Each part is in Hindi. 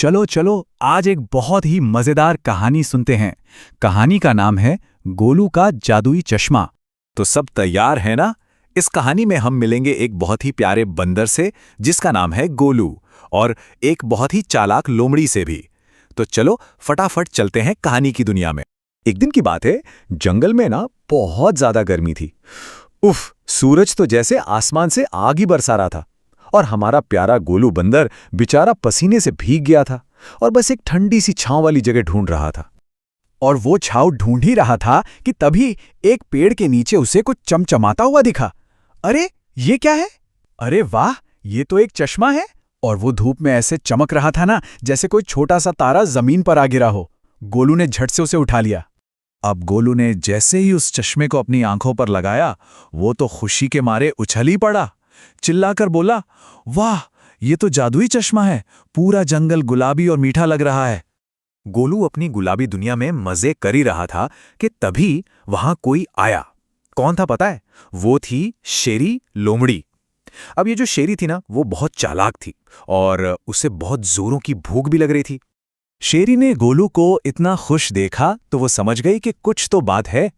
चलो चलो आज एक बहुत ही मजेदार कहानी सुनते हैं। कहानी का नाम है गोलू का जादुई चश्मा। तो सब तैयार है ना? इस कहानी में हम मिलेंगे एक बहुत ही प्यारे बंदर से जिसका नाम है गोलू, और एक बहुत ही चालाक लोमड़ी से भी। तो चलो फटाफट चलते हैं कहानी की दुनिया में। एक दिन की बात है, जंगल में ना बहुत ज्यादा गर्मी थी। उफ, सूरज तो जैसे आसमान से आग ही बरसा रहा था, और हमारा प्यारा गोलू बंदर बेचारा पसीने से भीग गया था और बस एक ठंडी सी छांव वाली जगह ढूंढ रहा था। और वो छांव ढूंढ ही रहा था कि तभी एक पेड़ के नीचे उसे कुछ चमचमाता हुआ दिखा। अरे ये क्या है? अरे वाह, ये तो एक चश्मा है। और वो धूप में ऐसे चमक रहा था ना जैसे कोई छोटा सा तारा जमीन पर आ गिरा हो। गोलू ने झट से उसे उठा लिया। अब गोलू ने जैसे ही उस चश्मे को अपनी आंखों पर लगाया, वो तो खुशी के मारे उछल ही पड़ा। चिल्लाकर बोला, वाह, ये तो जादुई चश्मा है। पूरा जंगल गुलाबी और मीठा लग रहा है। गोलू अपनी गुलाबी दुनिया में मजे कर ही रहा था कि तभी वहां कोई आया। कौन था पता है? वो थी शेरी लोमड़ी। अब ये जो शेरी थी ना, वो बहुत चालाक थी और उसे बहुत जोरों की भूख भी लग रही थी। शेरी ने गोलू को इतना खुश देखा तो वो समझ गई कि कुछ तो बात है।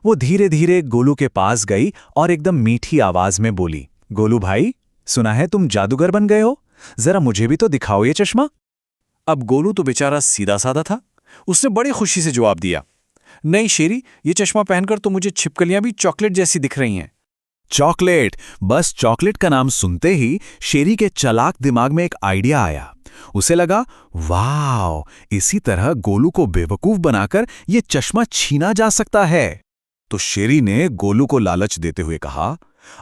वो धीरे धीरे गोलू के पास गई और एकदम मीठी आवाज में बोली, गोलू भाई, सुना है तुम जादूगर बन गए हो, जरा मुझे भी तो दिखाओ ये चश्मा। अब गोलू तो बेचारा सीधा साधा था। उसने बड़ी खुशी से जवाब दिया, नहीं शेरी, ये चश्मा पहनकर तो मुझे छिपकलियां भी चॉकलेट जैसी दिख रही हैं। चॉकलेट? बस चॉकलेट का नाम सुनते ही शेरी के चालाक दिमाग में एक आइडिया आया। उसे लगा, वाह, इसी तरह गोलू को बेवकूफ बनाकर ये चश्मा छीना जा सकता है। तो शेरी ने गोलू को लालच देते हुए कहा,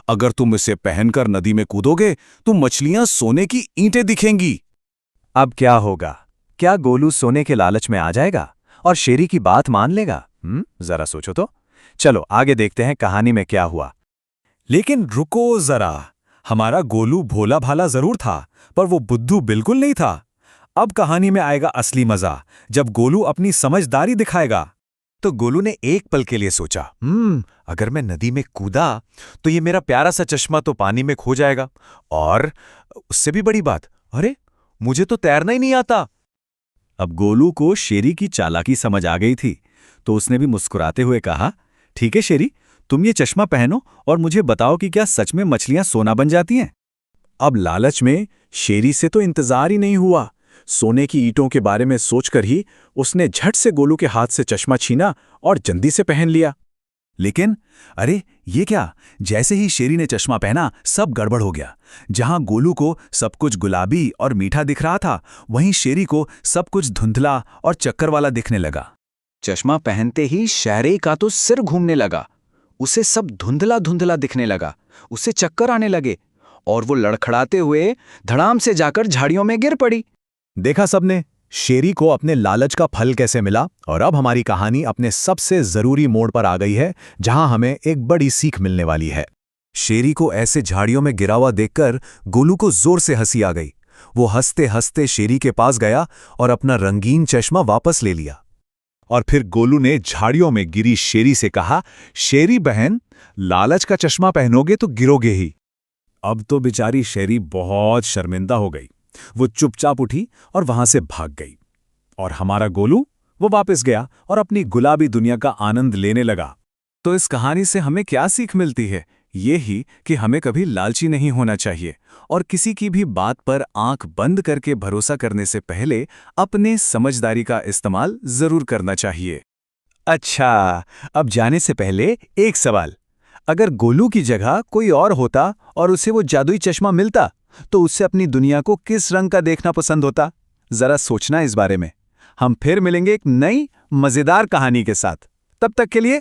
अगर तुम इसे पहनकर नदी में कूदोगे तो मछलियां सोने की ईंटें दिखेंगी। अब क्या होगा? क्या गोलू सोने के लालच में आ जाएगा और शेरी की बात मान लेगा? जरा सोचो तो। चलो आगे देखते हैं कहानी में क्या हुआ। लेकिन रुको जरा, हमारा गोलू भोला भाला जरूर था, पर वो बुद्धू बिल्कुल नहीं था। अब कहानी में आएगा असली मजा, जब गोलू अपनी समझदारी दिखाएगा। तो गोलू ने एक पल के लिए सोचा, अगर मैं नदी में कूदा तो ये मेरा प्यारा सा चश्मा तो पानी में खो जाएगा, और उससे भी बड़ी बात, अरे मुझे तो तैरना ही नहीं आता। अब गोलू को शेरी की चालाकी समझ आ गई थी, तो उसने भी मुस्कुराते हुए कहा, ठीक है शेरी, तुम ये चश्मा पहनो और मुझे बताओ कि क्या सच में मछलियां सोना बन जाती हैं। अब लालच में शेरी से तो इंतजार ही नहीं हुआ। सोने की ईंटों के बारे में सोचकर ही उसने झट से गोलू के हाथ से चश्मा छीना और जल्दी से पहन लिया। लेकिन अरे ये क्या, जैसे ही शेरी ने चश्मा पहना सब गड़बड़ हो गया। जहां गोलू को सब कुछ गुलाबी और मीठा दिख रहा था, वहीं शेरी को सब कुछ धुंधला और चक्कर वाला दिखने लगा। चश्मा पहनते ही शेरी का तो सिर घूमने लगा। उसे सब धुंधला धुंधला दिखने लगा। उसे चक्कर आने लगे और वो लड़खड़ाते हुए धड़ाम से जाकर झाड़ियों में गिर पड़ी। देखा सबने, शेरी को अपने लालच का फल कैसे मिला। और अब हमारी कहानी अपने सबसे जरूरी मोड़ पर आ गई है, जहां हमें एक बड़ी सीख मिलने वाली है। शेरी को ऐसे झाड़ियों में गिरा हुआ देखकर गोलू को जोर से हंसी आ गई। वो हंसते हंसते शेरी के पास गया और अपना रंगीन चश्मा वापस ले लिया। और फिर गोलू ने झाड़ियों में गिरी शेरी से कहा, शेरी बहन, लालच का चश्मा पहनोगे तो गिरोगे ही। अब तो बेचारी शेरी बहुत शर्मिंदा हो गई। वो चुपचाप उठी और वहां से भाग गई। और हमारा गोलू, वो वापस गया और अपनी गुलाबी दुनिया का आनंद लेने लगा। तो इस कहानी से हमें क्या सीख मिलती है? ये ही कि हमें कभी लालची नहीं होना चाहिए, और किसी की भी बात पर आंख बंद करके भरोसा करने से पहले अपने समझदारी का इस्तेमाल जरूर करना चाहिए। अच्छा, अब जाने से पहले एक सवाल। अगर गोलू की जगह कोई और होता और उसे वो जादुई चश्मा मिलता, तो उससे अपनी दुनिया को किस रंग का देखना पसंद होता? जरा सोचना इस बारे में। हम फिर मिलेंगे एक नई मजेदार कहानी के साथ। तब तक के लिए